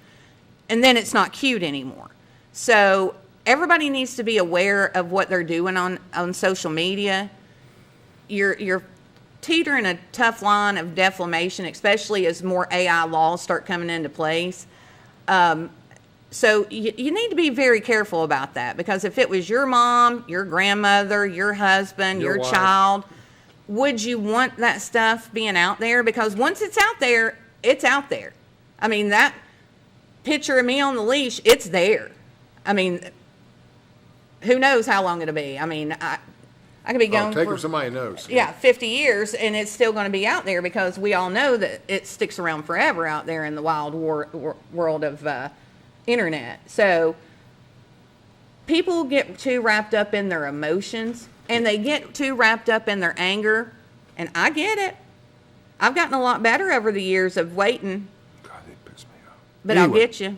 And then it's not cute anymore. So everybody needs to be aware of what they're doing on social media. You're teetering a tough line of defamation, especially as more AI laws start coming into place. So you need to be very careful about that, because if it was your mom, your grandmother, your husband, your
wife.
child, would you want that stuff being out there? Because once it's out there, it's out there. I mean, that picture of me on the leash, it's there. I mean, who knows how long it'll be? I mean, I could be going
Take
for
her somebody knows.
50 years, and it's still going to be out there, because we all know that it sticks around forever out there in the wild world of internet. So people get too wrapped up in their emotions, and they get too wrapped up in their anger, and I get it. I've gotten a lot better over the years of waiting.
God, it pissed me off.
But
Anyway,
I'll get you.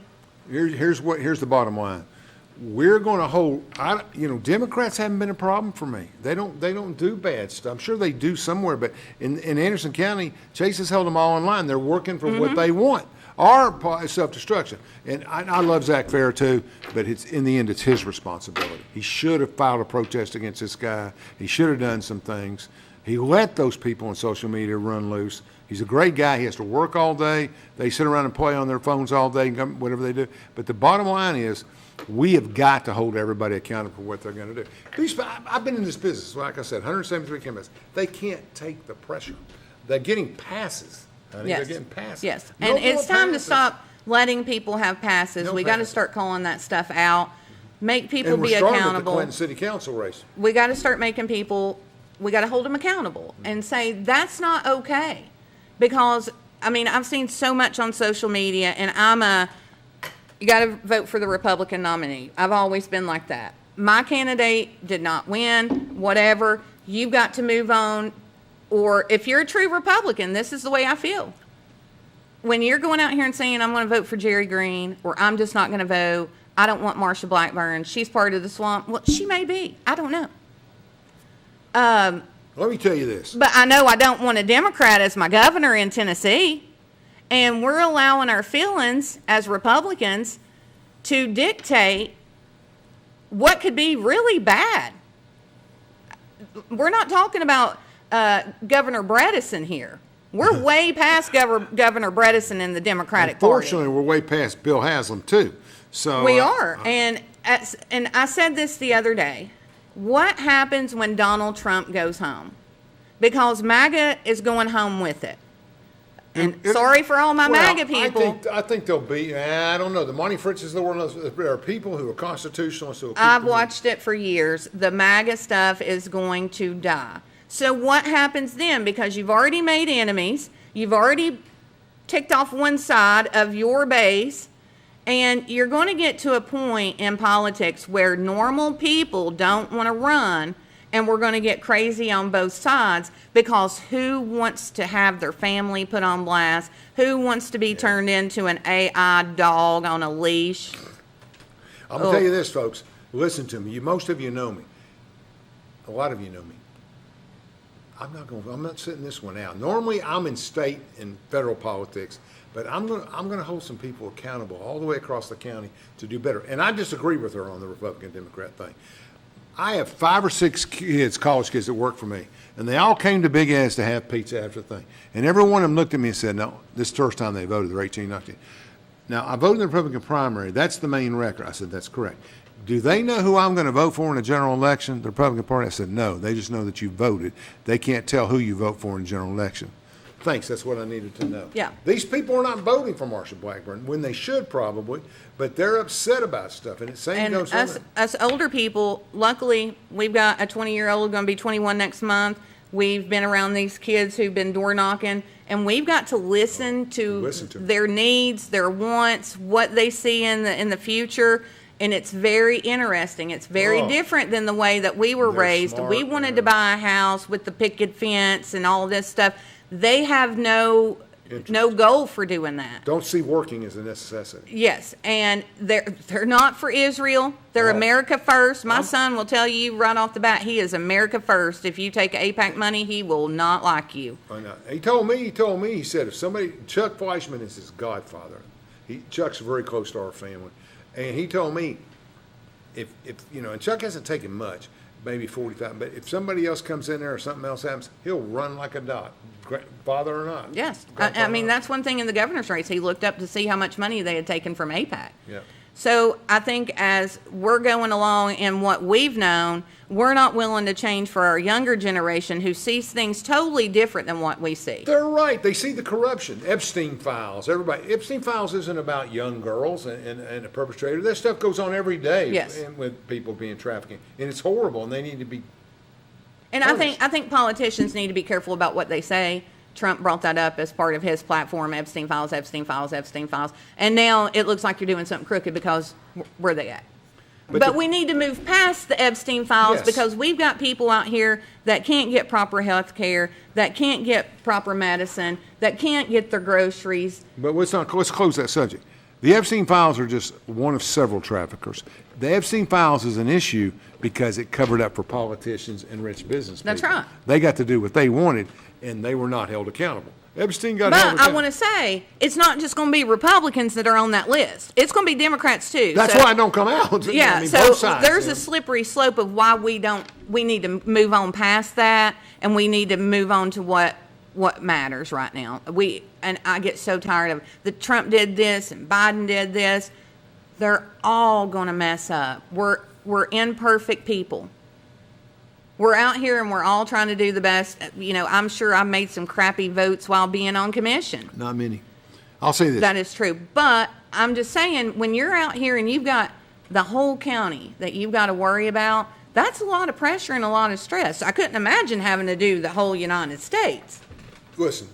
Here's the bottom line. We're going to hold. Democrats haven't been a problem for me. They don't do bad stuff. I'm sure they do somewhere, but in Anderson County, Chase has held them all in line. They're working for what they want. Our part is self-destruction. And I love Zach Fair too, but in the end, it's his responsibility. He should have filed a protest against this guy. He should have done some things. He let those people on social media run loose. He's a great guy. He has to work all day. They sit around and play on their phones all day, whatever they do. But the bottom line is, we have got to hold everybody accountable for what they're going to do. I've been in this business, like I said, 173 campaigns. They can't take the pressure. They're getting passes. Honey.
Yes.
They're getting passes.
Yes.
No
And it's
more
time to
passes.
stop letting people have passes.
No
We got to
passes.
start calling that stuff out. Make people
And we're
be
starting at the
accountable.
Clinton City Council race.
We got to start making people, we got to hold them accountable and say, that's not okay. Because, I mean, I've seen so much on social media, and you got to vote for the Republican nominee. I've always been like that. My candidate did not win, whatever. You've got to move on. Or if you're a true Republican, this is the way I feel. When you're going out here and saying, I'm going to vote for Jerry Green, or I'm just not going to vote, I don't want Marsha Blackburn, she's part of the swamp. Well, she may be. I don't know.
Let me tell you this.
But I know I don't want a Democrat as my governor in Tennessee. And we're allowing our feelings as Republicans to dictate what could be really bad. We're not talking about Governor Bredesen here. We're way past Governor Bredesen in the Democratic Party.
Unfortunately, we're way past Bill Haslam, too. So
We are. And I said this the other day. What happens when Donald Trump goes home? Because MAGA is going home with it. And sorry for all my MAGA people.
I think they'll be, I don't know. The Monty Fritzes of the world, there are people who are constitutionalists who will keep
I've
them.
watched it for years. The MAGA stuff is going to die. So what happens then? Because you've already made enemies, you've already ticked off one side of your base, and you're going to get to a point in politics where normal people don't want to run, and we're going to get crazy on both sides, because who wants to have their family put on blast? Who wants to be turned into an AI dog on a leash?
I'm going to tell you this, folks. Listen to me. Most of you know me. A lot of you know me. I'm not sitting this one out. Normally, I'm in state and federal politics. But I'm gonna hold some people accountable all the way across the county to do better. And I disagree with her on the Republican-Democrat thing. I have 5 or 6 kids, college kids that work for me, and they all came to Big Ass to have pizza after the thing. And every one of them looked at me and said, no, this is the first time they voted. They're 18, 19. Now, I voted in the Republican primary. That's the main record. I said, that's correct. Do they know who I'm going to vote for in the general election, the Republican Party? I said, no. They just know that you voted. They can't tell who you vote for in the general election. Thanks. That's what I needed to know.
Yeah.
These people are not voting for Marsha Blackburn when they should probably, but they're upset about stuff. And it's same goes
us, us older people, luckily, we've got a 20-year-old going to be 21 next month. We've been around these kids who've been door knocking, and we've got to listen to their needs, their wants, what they see in the future. And it's very interesting. It's very different than the way that we were raised.
Smart,
we wanted to buy a house with the picket fence and all this stuff. They have no goal for doing that.
Don't see working as a necessity.
Yes, and they're not for Israel. They're America first. My son will tell you right off the bat, he is America first. If you take AIPAC money, he will not like you.
I know. He told me, he said, if somebody, Chuck Fleischman is his godfather. Chuck's very close to our family. And he told me, if and Chuck hasn't taken much, maybe 45, but if somebody else comes in there or something else happens, he'll run like a dot, father or not.
Yes. I mean, that's one thing in the governor's race. He looked up to see how much money they had taken from AIPAC.
Yeah.
So I think as we're going along in what we've known, we're not willing to change for our younger generation who sees things totally different than what we see.
They're right. They see the corruption. Epstein files. Epstein files isn't about young girls and a perpetrator. That stuff goes on every day.
Yes.
With people being trafficking. And it's horrible, and they need to be
And
punished.
I think politicians need to be careful about what they say. Trump brought that up as part of his platform, Epstein files, Epstein files, Epstein files. And now it looks like you're doing something crooked because where they at? But we need to move past the Epstein files because we've got people out here that can't get proper health care, that can't get proper medicine, that can't get their groceries.
But let's close that subject. The Epstein files are just one of several traffickers. The Epstein files is an issue because it covered up for politicians and rich business people.
That's right.
They got to do what they wanted, and they were not held accountable. Epstein got held
But
accountable.
I want to say, it's not just going to be Republicans that are on that list. It's going to be Democrats too.
That's why it don't come out.
Yeah,
I mean,
so
both sides,
there's a slippery slope of why we need to move on past that, and we need to move on to what matters right now. And I get so tired of that Trump did this and Biden did this. They're all going to mess up. We're imperfect people. We're out here and we're all trying to do the best. I'm sure I made some crappy votes while being on commission.
Not many. I'll say this.
That is true. But I'm just saying, when you're out here and you've got the whole county that you've got to worry about, that's a lot of pressure and a lot of stress. I couldn't imagine having to do the whole United States.
Listen,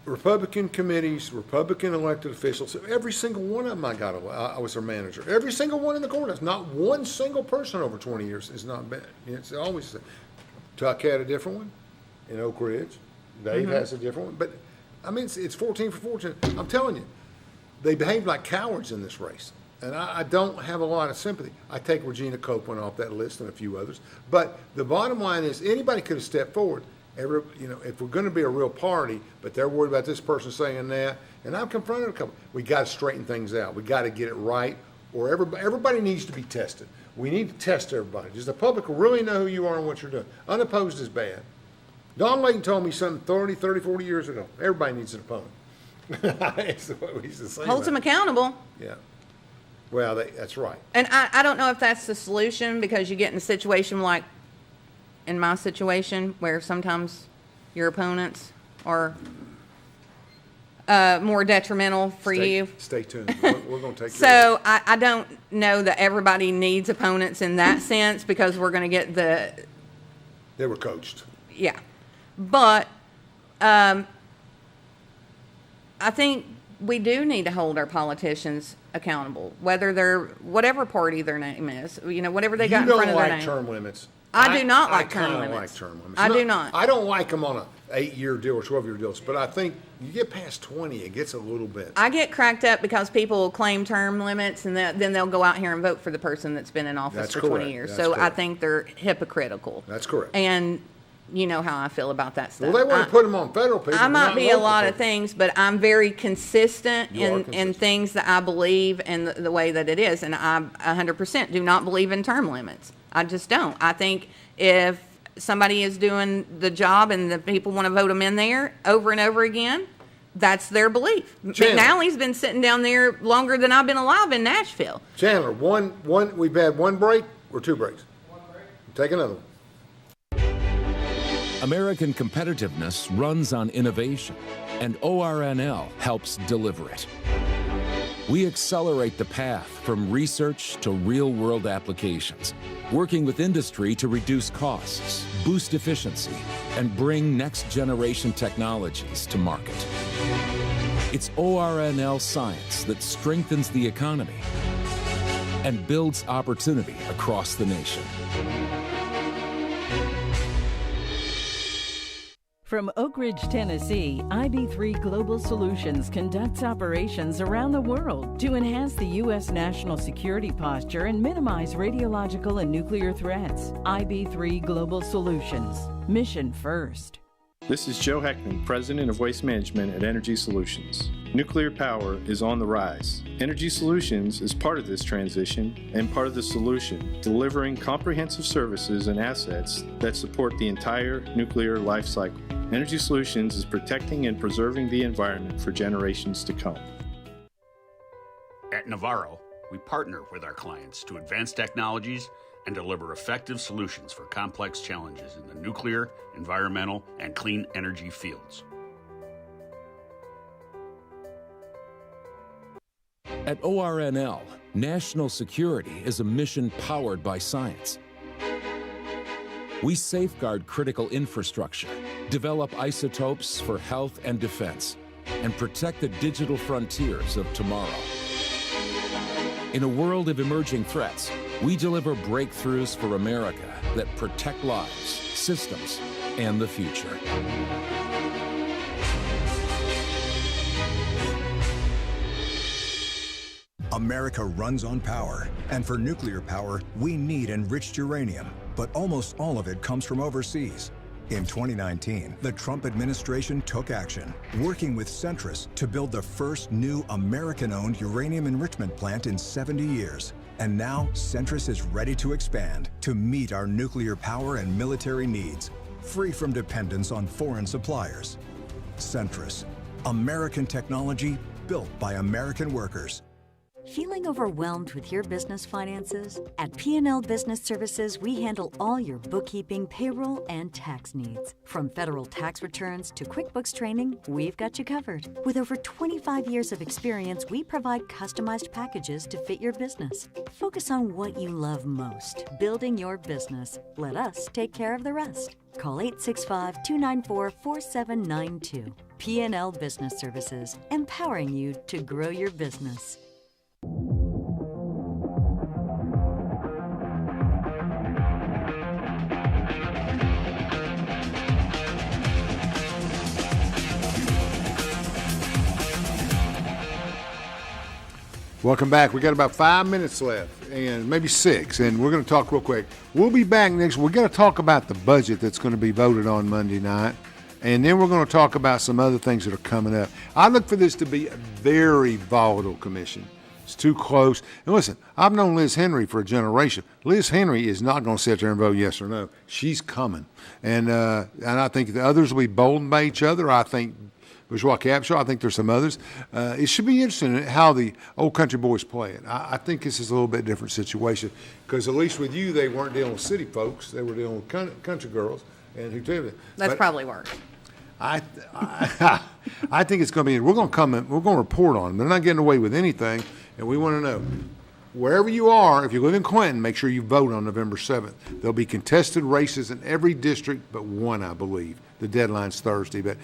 Republican committees, Republican elected officials, every single one of them I was their manager. Every single one in the courthouse. Not one single person over 20 years is not bad. It's always, Tuck had a different one in Oak Ridge. Dave has a different one. But, I mean, it's 14 for 14. I'm telling you, they behaved like cowards in this race. And I don't have a lot of sympathy. I take Regina Copeland off that list and a few others. But the bottom line is anybody could have stepped forward. If we're going to be a real party, but they're worried about this person saying that, and I've confronted a couple. We got to straighten things out. We got to get it right, or everybody needs to be tested. We need to test everybody. Does the public really know who you are and what you're doing? Unopposed is bad. Don Layton told me something 30, 40 years ago. Everybody needs an opponent. That's what we used to say.
Holds them accountable.
Yeah. Well, that's right.
And I don't know if that's the solution, because you get in a situation like in my situation where sometimes your opponents are more detrimental for you.
Stay tuned. We're going to take care of
So I don't know that everybody needs opponents in that sense, because we're going to get
They were coached.
Yeah. But I think we do need to hold our politicians accountable, whether they're whatever party their name is, whatever they got in front of their name.
You don't like term limits.
I do not like
I
term
kinda
limits.
like term limits.
I do not.
I don't like them on a 8-year deal or 12-year deals, but I think you get past 20, it gets a little bit.
I get cracked up because people will claim term limits, and then they'll go out here and vote for the person that's been in office
That's
for 20
correct.
years.
That's
So I
correct.
think they're hypocritical.
That's correct.
And you know how I feel about that stuff.
Well, they want to put them on federal people.
I might
not
be a
local
lot of
people.
things, but I'm very consistent
You are
in
consistent.
things that I believe and the way that it is. And I 100% do not believe in term limits. I just don't. I think if somebody is doing the job and the people want to vote them in there over and over again, that's their belief.
Chandler.
McNally's been sitting down there longer than I've been alive in Nashville.
Chandler, we've had one break or two breaks? One break. Take another one.
American competitiveness runs on innovation, and ORNL helps deliver it. We accelerate the path from research to real-world applications, working with industry to reduce costs, boost efficiency, and bring next-generation technologies to market. It's ORNL science that strengthens the economy and builds opportunity across the nation.
From Oak Ridge, Tennessee, IB3 Global Solutions conducts operations around the world to enhance the U.S. national security posture and minimize radiological and nuclear threats. IB3 Global Solutions. Mission first.
This is Joe Heckman, President of Waste Management at Energy Solutions. Nuclear power is on the rise. Energy Solutions is part of this transition and part of the solution, delivering comprehensive services and assets that support the entire nuclear life cycle. Energy Solutions is protecting and preserving the environment for generations to come.
At Navarro, we partner with our clients to advance technologies and deliver effective solutions for complex challenges in the nuclear, environmental, and clean energy fields.
At ORNL, national security is a mission powered by science. We safeguard critical infrastructure, develop isotopes for health and defense, and protect the digital frontiers of tomorrow. In a world of emerging threats, we deliver breakthroughs for America that protect lives, systems, and the future.
America runs on power, and for nuclear power, we need enriched uranium, but almost all of it comes from overseas. In 2019, the Trump administration took action, working with Centrus to build the first new American-owned uranium enrichment plant in 70 years. And now, Centrus is ready to expand to meet our nuclear power and military needs, free from dependence on foreign suppliers. Centrus, American technology built by American workers.
Feeling overwhelmed with your business finances? At P&L Business Services, we handle all your bookkeeping, payroll, and tax needs. From federal tax returns to QuickBooks training, we've got you covered. With over 25 years of experience, we provide customized packages to fit your business. Focus on what you love most, building your business. Let us take care of the rest. Call 865-294-4792. P&L Business Services, empowering you to grow your business.
Welcome back. We got about 5 minutes left, and maybe 6, and we're going to talk real quick. We'll be back next. We're going to talk about the budget that's going to be voted on Monday night, and then we're going to talk about some other things that are coming up. I look for this to be a very volatile commission. It's too close. And listen, I've known Liz Henry for a generation. Liz Henry is not going to sit there and vote yes or no. She's coming, and I think the others will be boldened by each other. I think. Bourgeois Capshaw, I think there's some others. It should be interesting how the old country boys play it. I think this is a little bit different situation because at least with you, they weren't dealing with city folks. They were dealing with country girls. And who tell you
That's probably worse.
I think it's going to be, we're going to come in, we're going to report on them. They're not getting away with anything, and we want to know. Wherever you are, if you live in Clinton, make sure you vote on November 7th. There'll be contested races in every district but one, I believe. The deadline's Thursday. But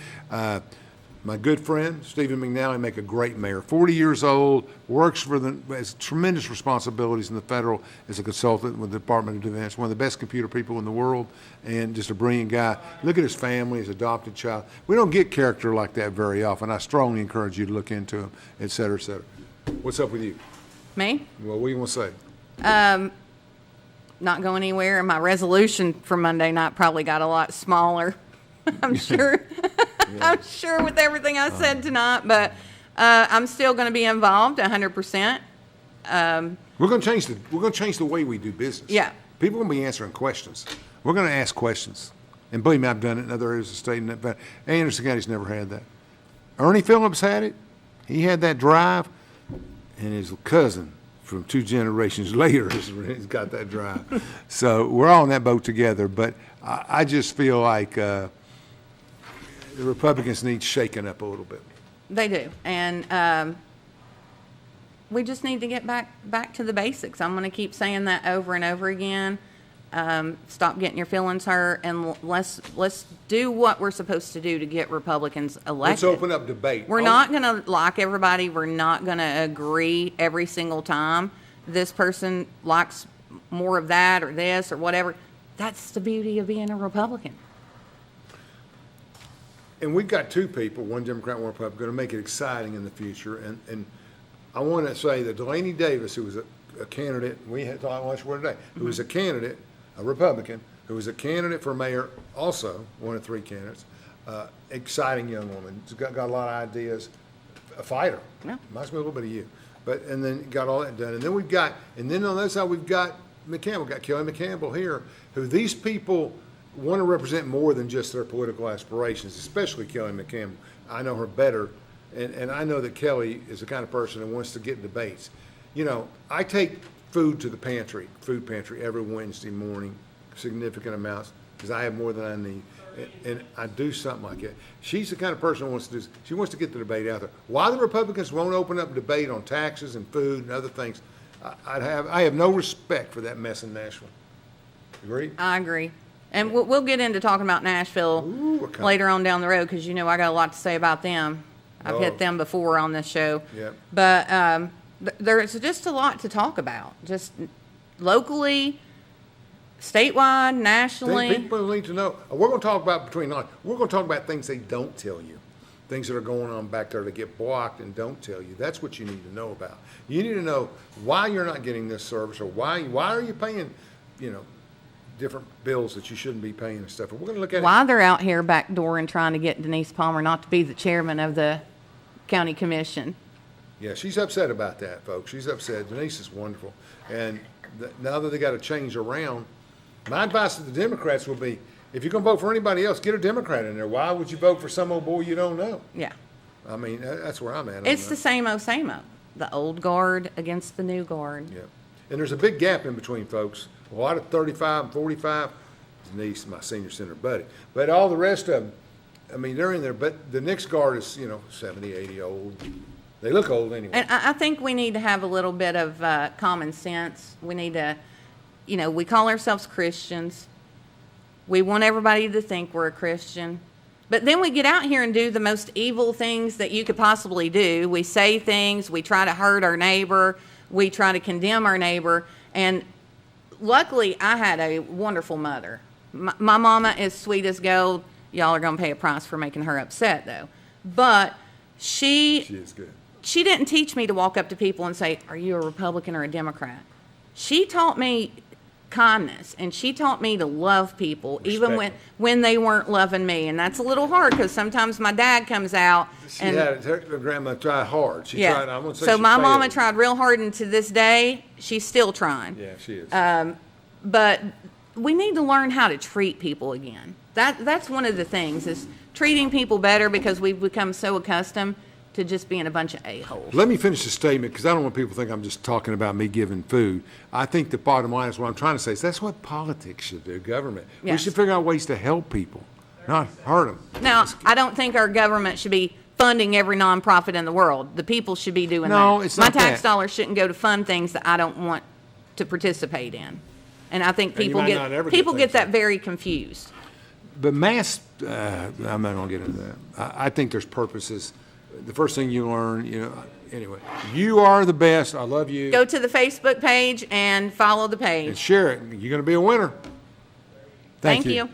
my good friend, Stephen McNally, make a great mayor. 40 years old, works for has tremendous responsibilities in the federal as a consultant with the Department of Defense, one of the best computer people in the world, and just a brilliant guy. Look at his family, his adopted child. We don't get character like that very often. I strongly encourage you to look into him, et cetera, et cetera. What's up with you?
Me?
Well, what do you want to say?
not going anywhere, and my resolution for Monday night probably got a lot smaller. I'm sure. I'm sure with everything I said tonight, but I'm still going to be involved 100%.
We're going to change the way we do business.
Yeah.
People are going to be answering questions. We're going to ask questions. And believe me, I've done it in other areas of the state, but Anderson County's never had that. Ernie Phillips had it. He had that drive, and his cousin from 2 generations later has got that drive. So we're all in that boat together, but I just feel like the Republicans need shaking up a little bit.
They do. And we just need to get back to the basics. I'm going to keep saying that over and over again. Stop getting your feelings hurt, and let's do what we're supposed to do to get Republicans elected.
Let's open up debate.
We're not going to like everybody. We're not going to agree every single time. This person likes more of that or this or whatever. That's the beauty of being a Republican.
And we've got 2 people, one Democrat, one Republican, going to make it exciting in the future. And I want to say that Delaney Davis, who was a candidate, we had talked lunch with today, who was a candidate, a Republican, who was a candidate for mayor, also one of 3 candidates, exciting young woman. She's got a lot of ideas, a fighter.
Yeah.
Reminds me a little bit of you. And then got all that done. And then on the other side, we've got McCampbell, got Kelly McCampbell here, who these people want to represent more than just their political aspirations, especially Kelly McCampbell. I know her better, and I know that Kelly is the kind of person who wants to get in debates. You know, I take food to the food pantry every Wednesday morning, significant amounts, because I have more than I need, and I do something like that. She's the kind of person who wants to she wants to get the debate out there. Why the Republicans won't open up debate on taxes and food and other things, I have no respect for that mess in Nashville. Agree?
I agree. And we'll get into talking about Nashville later on down the road, because I got a lot to say about them. I've hit them before on this show.
Yeah.
But there's just a lot to talk about, just locally, statewide, nationally.
People need to know. We're going to talk about we're going to talk about things they don't tell you, things that are going on back there that get blocked and don't tell you. That's what you need to know about. You need to know why you're not getting this service, or why are you paying, different bills that you shouldn't be paying and stuff. And we're going to look at
why they're out here backdooring trying to get Denise Palmer not to be the chairman of the county commission.
Yeah, she's upset about that, folks. She's upset. Denise is wonderful. And now that they got to change around, my advice to the Democrats will be, if you're going to vote for anybody else, get a Democrat in there. Why would you vote for some old boy you don't know?
Yeah.
I mean, that's where I'm at.
It's the same old, the old guard against the new guard.
Yeah. And there's a big gap in between, folks. A lot of 35 and 45, Denise, my senior center buddy. But all the rest of them, I mean, they're in there. But the next guard is, 70, 80 old. They look old anyway.
And I think we need to have a little bit of common sense. We need to, we call ourselves Christians. We want everybody to think we're a Christian. But then we get out here and do the most evil things that you could possibly do. We say things. We try to hurt our neighbor. We try to condemn our neighbor. And luckily, I had a wonderful mother. My mama is sweet as gold. Y'all are going to pay a price for making her upset, though. But she
is good.
She didn't teach me to walk up to people and say, "Are you a Republican or a Democrat?" She taught me kindness, and she taught me to love people, even when they weren't loving me. And that's a little hard, because sometimes my dad comes out.
Her grandma tried hard. She tried. I won't say
so
she
my
failed.
mama tried real hard, and to this day, she's still trying.
Yeah, she is.
But we need to learn how to treat people again. That's one of the things, is treating people better, because we've become so accustomed to just being a bunch of a-holes.
Let me finish the statement, because I don't want people to think I'm just talking about me giving food. I think the bottom line is what I'm trying to say is that's what politics should do, government.
Yes.
We should figure out ways to help people, not hurt them.
Now, I don't think our government should be funding every nonprofit in the world. The people should be doing that.
No, it's not
My tax
that.
dollars shouldn't go to fund things that I don't want to participate in. And I think
And you
people
might not ever
get
things
that very confused.
But mass, I'm not going to get into that. I think there's purposes. The first thing you learn, anyway, you are the best. I love you.
Go to the Facebook page and follow the page.
And share it. You're going to be a winner. Thank you.
you.